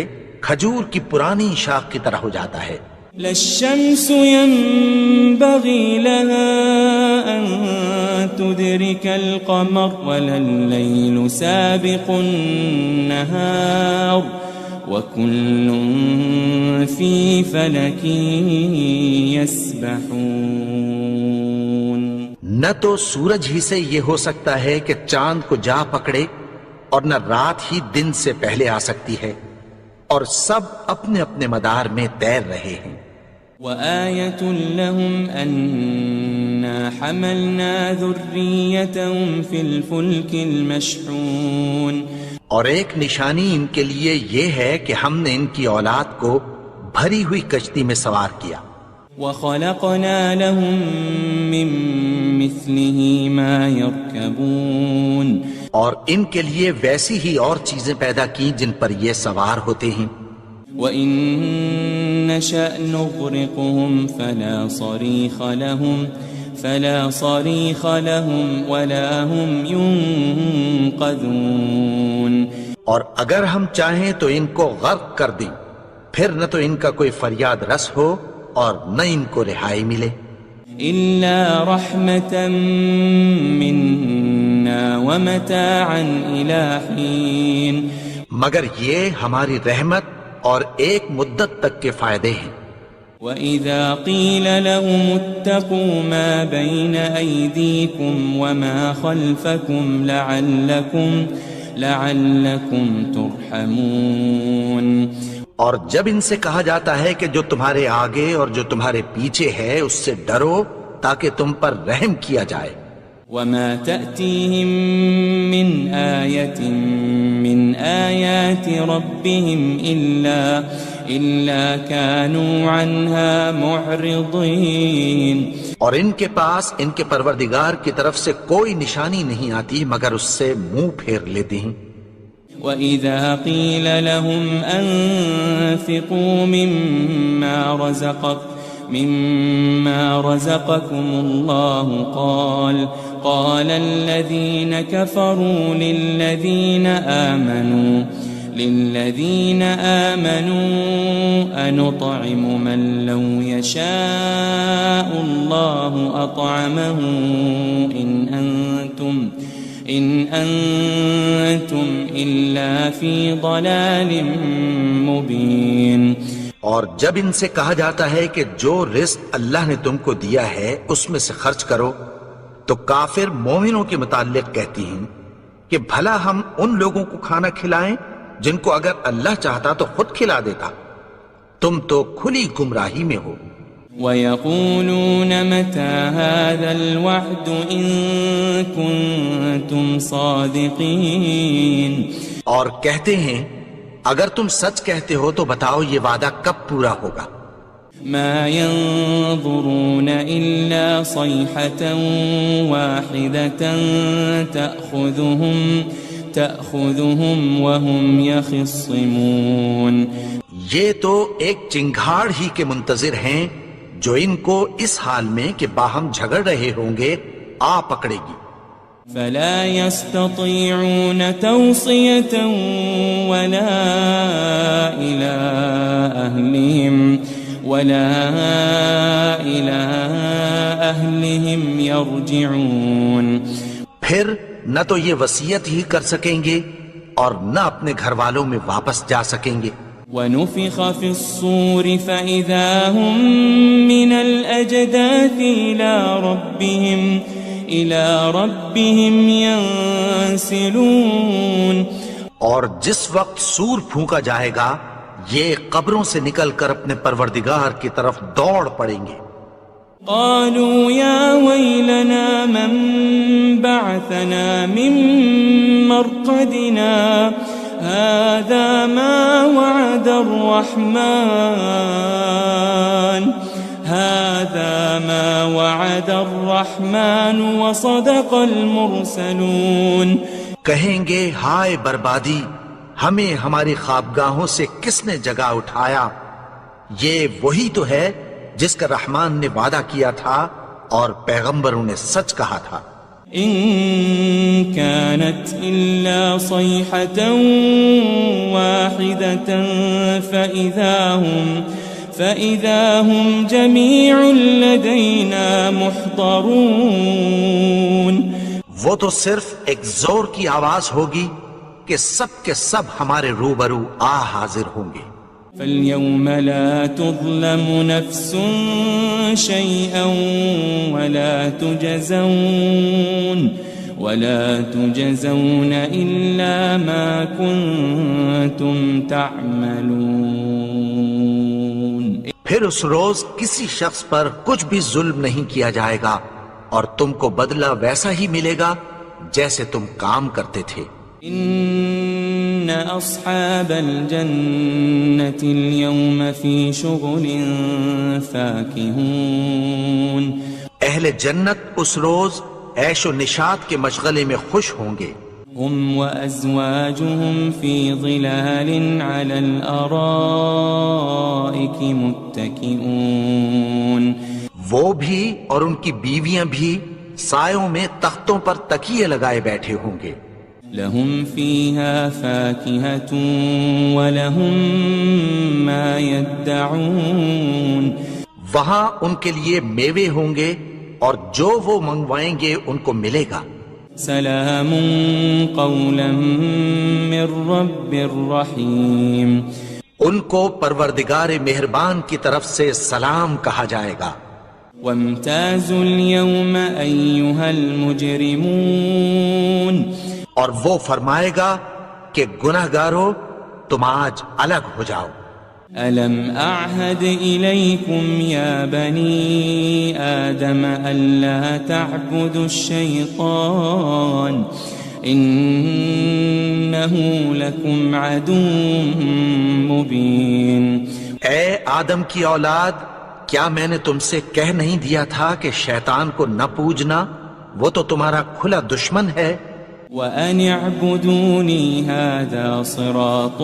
کھجور کی پرانی شاخ کی طرح ہو جاتا ہے. للشمس ينبغي لها أن تدرك القمر ولا الليل سابق النهار وكل في فلك يسبحون. نہ تو سورج ہی سے یہ ہو سکتا ہے کہ چاند کو جا پکڑے اور نہ رات ہی دن سے پہلے آ سکتی ہے، اور سب اپنے اپنے مدار میں تیر رہے ہیں. وآية لهم أنا حملنا ذريتهم في الفلك المشحون. اور ایک نشانی ان کے لیے یہ ہے کہ ہم نے ان کی اولاد کو بھری ہوئی کشتی میں سوار کیا. وخلقنا لهم من مثله ما يركبون. اور ان کے لیے ویسی ہی اور چیزیں پیدا کی جن پر یہ سوار ہوتے ہیں. وَإِن نَّشَأْ نُغْرِقْهُمْ فَلَا صَرِيخَ لَهُمْ وَلَا هُمْ يُنقَذُونَ. اور اگر ہم چاہیں تو ان کو غرق کر دیں، پھر نہ تو ان کا کوئی فریاد رس ہو اور نہ ان کو رہائی ملے. إِلَّا رَحْمَةً مِّنَّا وَمَتَاعًا إِلَىٰ حِينٍ. مگر یہ ہماری رحمت اور ایک مدت تک کے فائدے ہیں. وَإِذَا قِيلَ لَهُمُ اتَّقُوا مَا بَيْنَ أَيْدِيكُمْ وَمَا خَلْفَكُمْ لَعَلَّكُمْ تُرْحَمُونَ. اور جب ان سے کہا جاتا ہے کہ جو تمہارے آگے اور جو تمہارے پیچھے ہے اس سے ڈرو تاکہ تم پر رحم کیا جائے. وَمَا تَأْتِيهِم مِّنْ آيَةٍ مِّنْ آيَاتِ رَبِّهِمْ إِلَّا كَانُوا عَنْهَا مُعْرِضِينَ. اور ان کے پاس ان کے پروردگار کی طرف سے کوئی نشانی نہیں آتی مگر اس سے منہ پھیر لیتے ہیں. وَإِذَا قِيلَ لَهُمْ أَنفِقُوا مِمَّا رَزَقَكُمُ اللَّهُ قَالَ الَّذِينَ كَفَرُوا لِلَّذِينَ آمَنُوا أَنُطْعِمُ مَن لَّوْ يَشَاءُ اللَّهُ أَطْعَمَهُ إِنْ أَنْتُمْ إِلَّا فِي ضَلَالٍ مُبِينٍ۔ اور جب ان سے کہا جاتا ہے کہ جو رزق اللہ نے تم کو دیا ہے اس میں سے خرچ کرو، تو کافر مومنوں کے متعلق کہتی ہیں کہ بھلا ہم ان لوگوں کو کھانا کھلائیں جن کو اگر اللہ چاہتا تو خود کھلا دیتا، تم تو کھلی گمراہی میں ہو۔ وَيَقُولُونَ مَتَى هَذَا الْوَعْدُ إِن كُنتُمْ صَادِقِينَ، اور کہتے ہیں اگر تم سچ کہتے ہو تو بتاؤ یہ وعدہ کب پورا ہوگا۔ مَا يَنظُرُونَ إِلَّا صَيْحَةً وَاحِدَةً تَأْخُذُهُمْ وَهُمْ يَخِصِّمُونَ، یہ تو ایک چنگھاڑ ہی کے منتظر ہیں جو ان کو اس حال میں کہ باہم جھگڑ رہے ہوں گے آ پکڑے گی۔ فَلَا يَسْتَطِيعُونَ تَوْصِيَةً وَلَا إِلَىٰ أَهْلِهِمْ يَرْجِعُونَ، پھر نہ تو یہ وصیت ہی کر سکیں گے اور نہ اپنے گھر والوں میں واپس جا سکیں گے۔ وَنُفِخَ فِي الصُّورِ فَإِذَا هُم مِّنَ الْأَجْدَاثِ إِلَىٰ رَبِّهِمْ يَنسِلُونَ، اور جس وقت سور پھونکا جائے گا یہ قبروں سے نکل کر اپنے پروردگار کی طرف دوڑ پڑیں گے۔ قالوا يا ويلنا من بعثنا من مرقدنا هذا ما وعد الرحمن وصدق المرسلون، کہیں گے ہائے بربادی، ہمیں ہماری خوابگاہوں سے کس نے جگا اٹھایا، یہ وہی تو ہے جس کا رحمان نے وعدہ کیا تھا اور پیغمبروں نے سچ کہا تھا۔ ان كانت الا صيحة واحدة فإذا هم جميع لدينا محضرون، وہ تو صرف ایک زور کی آواز ہوگی کہ سب کے سب ہمارے روبرو آ حاضر ہوں گے۔ فَالْيَوْمَ لَا تُظْلَمُ نَفْسٌ شَيْئًا وَلَا تُجَزَوْنَ إِلَّا مَا كُنتُمْ تَعْمَلُونَ، پھر اس روز کسی شخص پر کچھ بھی ظلم نہیں کیا جائے گا اور تم کو بدلہ ویسا ہی ملے گا جیسے تم کام کرتے تھے۔ ان اصحاب الجنة اليوم في شغل فاكهون، اہل جنت اس روز عیش و نشاط کے مشغلے میں خوش ہوں گے۔ هم وازواجهم في ظلال على الارائك متكئون، وہ بھی اور ان کی بیویاں بھی سایوں میں تختوں پر تکیے لگائے بیٹھے ہوں گے۔ لهم فيها فاكهة ولهم ما يدعون، وہاں ان کے لیے میوے ہوں گے اور جو وہ منگوائیں گے ان کو ملے گا۔ سلام قولا من رب الرحیم، ان کو پروردگار مہربان کی طرف سے سلام کہا جائے گا۔ وامتازوا اليوم أيها المجرمون، اور وہ فرمائے گا کہ گناہگارو تم آج الگ ہو جاؤ۔ ألم أعهد إليكم يا بني آدم ألا تعبدوا الشيطان إنه لكم عدو مبين، اے آدم کی اولاد، کیا میں نے تم سے کہہ نہیں دیا تھا کہ شیطان کو نہ پوجنا، وہ تو تمہارا کھلا دشمن ہے۔ وَأَنِ اعْبُدُونِي هَذَا صِرَاطٌ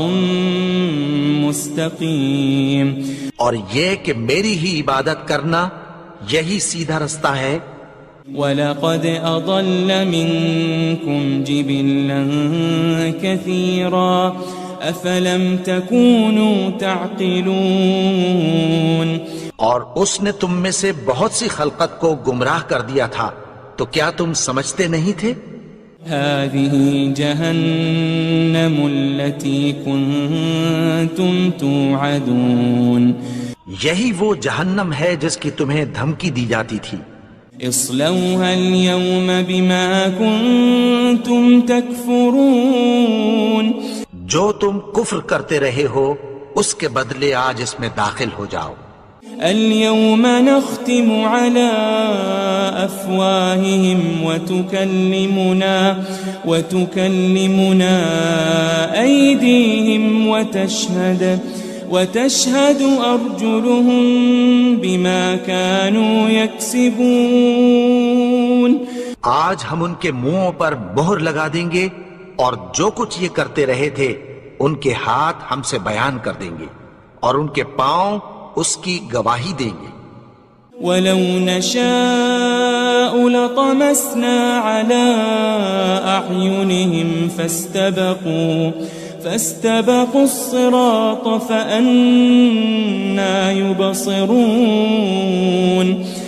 مُسْتَقِيم، اور یہ کہ میری ہی عبادت کرنا یہی سیدھا رستہ ہے۔ وَلَقَدْ أَضَلَّ مِنْكُمْ جِبِلًّا كَثِيرًا أَفَلَمْ تَكُونُوا تَعْقِلُونَ، اور اس نے تم میں سے بہت سی خلقت کو گمراہ کر دیا تھا، تو کیا تم سمجھتے نہیں تھے؟ هذه جهنم التي كنتم توعدون، یہی وہ جہنم ہے جس کی تمہیں دھمکی دی جاتی تھی۔ اصلوها اليوم بما كنتم تكفرون، جو تم کفر کرتے رہے ہو اس کے بدلے آج اس میں داخل ہو جاؤ۔ اليوم نختم على أفواههم وتكلمنا أيديهم وتشهد أرجلهم بما كانوا يكسبون، آج ہم ان کے منہوں پر مہر لگا دیں گے، اور جو کچھ یہ کرتے رہے تھے ان کے ہاتھ ہم سے بیان کر دیں گے، اور ان کے پاؤں اس کی گواہی دیں گے۔ وَلَوْ نَشَاءُ لَطَمَسْنَا عَلَىٰ أَعْيُنِهِمْ فَاسْتَبَقُوا الصِّرَاطَ فَأَنَّىٰ يُبْصِرُونَ،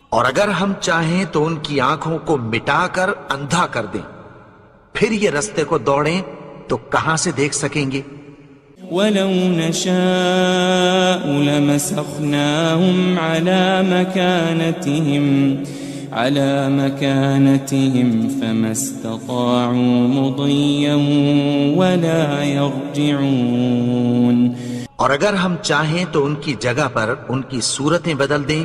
اور اگر ہم چاہیں تو ان کی آنکھوں کو مٹا کر اندھا کر دیں، پھر یہ رستے کو دوڑیں تو کہاں سے دیکھ سکیں گے؟ وَلَوْ نَشَاءُ لَمَسَخْنَاهُمْ عَلَىٰ مَكَانَتِهِمْ فَمَا اسْتَطَاعُوا مُضِيًّا وَلَا يَرْجِعُونَ، اور اگر ہم چاہیں تو ان کی جگہ پر ان کی صورتیں بدل دیں،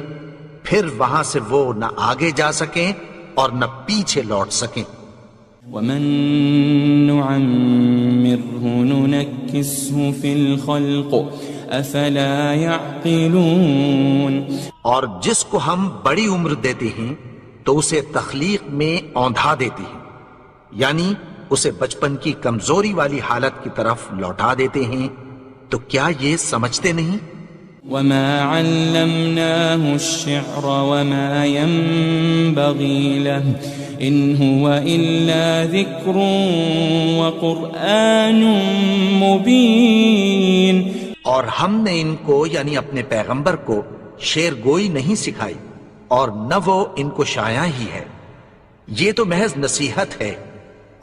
پھر وہاں سے وہ نہ آگے جا سکیں اور نہ پیچھے لوٹ سکیں۔ وَمَن نُعَمِّرْهُ نُنَكِّسْهُ فِي الْخَلْقِ أَفَلَا يَعْقِلُونَ، اور جس کو ہم بڑی عمر دیتے ہیں تو اسے تخلیق میں اوندھا دیتے ہیں، یعنی اسے بچپن کی کمزوری والی حالت کی طرف لوٹا دیتے ہیں، تو کیا یہ سمجھتے نہیں؟ وَمَا عَلَّمْنَاهُ الشِّعْرَ وَمَا يَنبَغِي لَهُ إِنْ هُوَ إِلَّا ذِكْرٌ وَقُرْآنٌ مُبِينٌ، اور ہم نے ان کو یعنی اپنے پیغمبر کو شعر گوئی نہیں سکھائی، اور نہ وہ ان کو شایع ہی ہے، یہ تو محض نصیحت ہے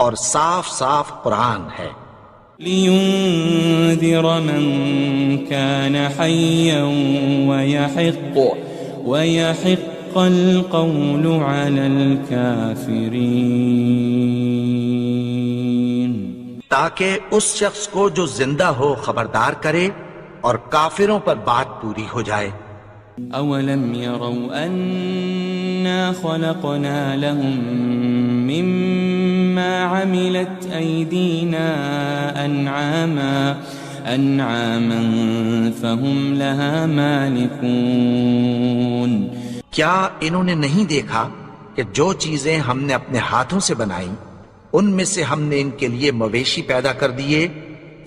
اور صاف صاف قرآن ہے۔ لِيُنذِرَ مَن كَانَ حَيًّا وَيَحِقَّ الْقَوْلُ عَلَى الْكَافِرِينَ، تاکہ اس شخص کو جو زندہ ہو خبردار کرے اور کافروں پر بات پوری ہو جائے۔ أَوَلَمْ يَرَوْا أَنَّا خَلَقْنَا لَهُم مِّمَّا عَمِلَتْ أَيْدِينَا أَنْعَامًا فَهُمْ لَهَا مَالِكُونَ، کیا انہوں نے نہیں دیکھا کہ جو چیزیں ہم نے اپنے ہاتھوں سے بنائیں ان میں سے ہم نے ان کے لیے مویشی پیدا کر دیے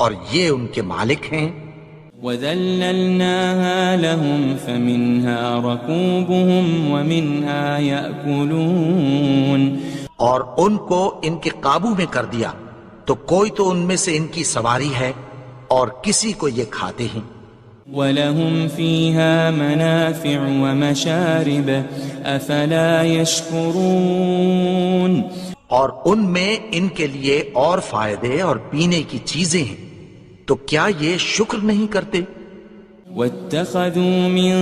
اور یہ ان کے مالک ہیں۔ وَذَلَّلْنَاهَا لَهُمْ فَمِنْهَا رَكُوبُهُمْ وَمِنْهَا يَأْكُلُونَ، اور ان کو ان کے قابو میں کر دیا، تو کوئی تو ان میں سے ان کی سواری ہے اور کسی کو یہ کھاتے ہیں۔ وَلَهُمْ فِيهَا مَنَافِعُ وَمَشَارِبُ أَفَلَا يَشْكُرُونَ، اور ان میں ان کے لیے اور فائدے اور پینے کی چیزیں ہیں، تو کیا یہ شکر نہیں کرتے؟ وَاتَّخَذُوا مِن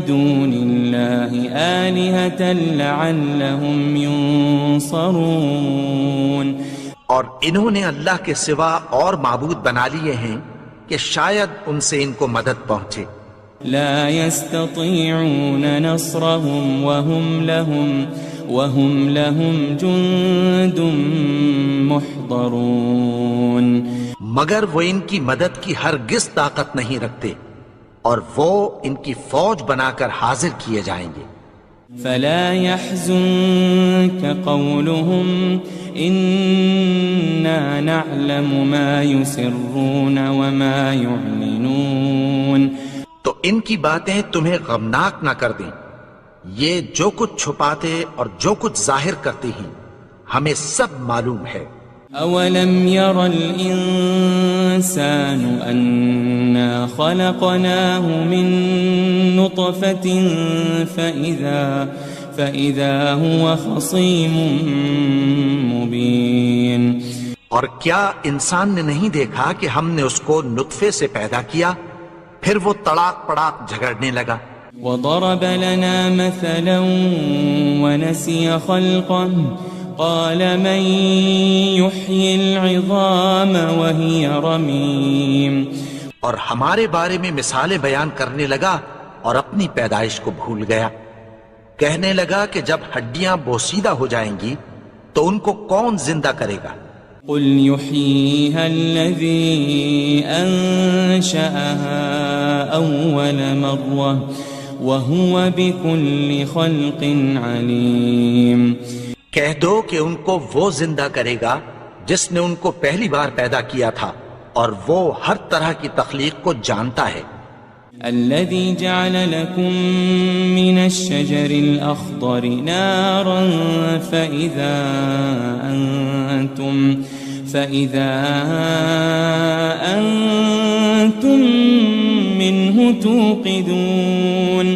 دُونِ اللَّهِ آلِهَةً لَعَلَّهُمْ يُنصَرُونَ، اور انہوں نے اللہ کے سوا اور معبود بنا لیے ہیں کہ شاید ان سے ان کو مدد پہنچے۔ لا يستطيعون نصرهم وهم لهم جند محضرون، مگر وہ ان کی مدد کی ہرگز طاقت نہیں رکھتے، اور وہ ان کی فوج بنا کر حاضر کیے جائیں گے۔ فلا يحزنك قولهم إنا نعلم ما يسرون وما يعلنون. تو ان کی باتیں تمہیں غمناک نہ کر دیں. یہ جو کچھ چھپاتے اور جو کچھ ظاہر کرتے ہیں ہمیں سب معلوم ہے. أولم ير الإنسان أنا خلقناه من نطفة فإذا هو خصيم مبين. اور کیا انسان نے نہیں دیکھا کہ ہم نے اس کو نطفے سے پیدا کیا پھر وہ تڑاک پڑاک جھگڑنے لگا. وضرب لنا مثلا ونسي خلقه قال من يحيي العظام وهي رميم. اور ہمارے بارے میں مثالیں بیان کرنے لگا اور اپنی پیدائش کو بھول گیا. کہنے لگا کہ جب ہڈیاں بوسیدہ ہو جائیں گی تو ان کو کون زندہ کرے گا؟ قل يحييها الذي أنشأها أول مرة وهو بكل خلق عليم. کہہ دو کہ ان کو وہ زندہ کرے گا جس نے ان کو پہلی بار پیدا کیا تھا اور وہ ہر طرح کی تخلیق کو جانتا ہے. الذي جعل لكم من الشجر الأخضر نارا فإذا أنتم منه توقدون.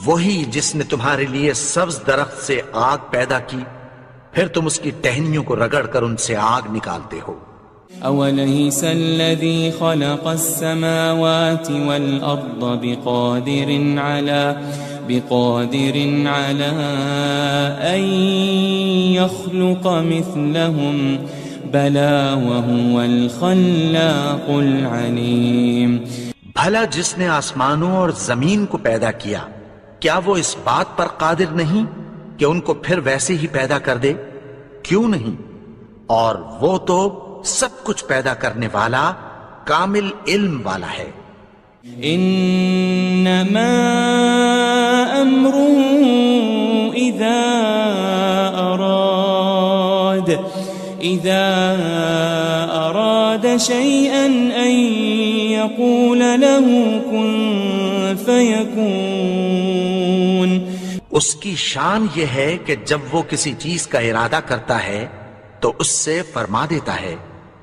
وہی جس نے تمہارے لیے سبز درخت سے آگ پیدا کی پھر تم اس کی ٹہنیوں کو رگڑ کر ان سے آگ نکالتے ہو. أوليس الذي خلق السماوات والأرض بقادر على أن يخلق مثلهم بلى وهو الخلاق العليم. بھلا جس نے آسمانوں اور زمین کو پیدا کیا کیا وہ اس بات پر قادر نہیں کہ ان کو پھر ویسے ہی پیدا کر دے؟ کیوں نہیں؟ اور وہ تو سب کچھ پیدا کرنے والا کامل علم والا ہے. انما امره اذا اراد شيئا ان يقول له كن فيكون. اس کی شان یہ ہے کہ جب وہ کسی چیز کا ارادہ کرتا ہے تو اس سے فرما دیتا ہے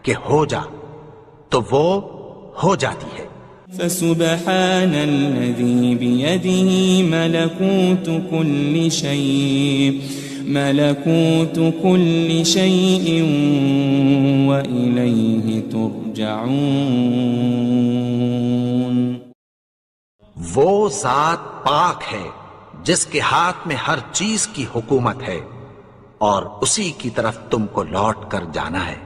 کہ ہو جا تو وہ ہو جاتی ہے. فسبحان الذي بيده ملكوت كل شيء وإليه ترجعون. وہ ذات پاک ہے جس کے ہاتھ میں ہر چیز کی حکومت ہے اور اسی کی طرف تم کو لوٹ کر جانا ہے.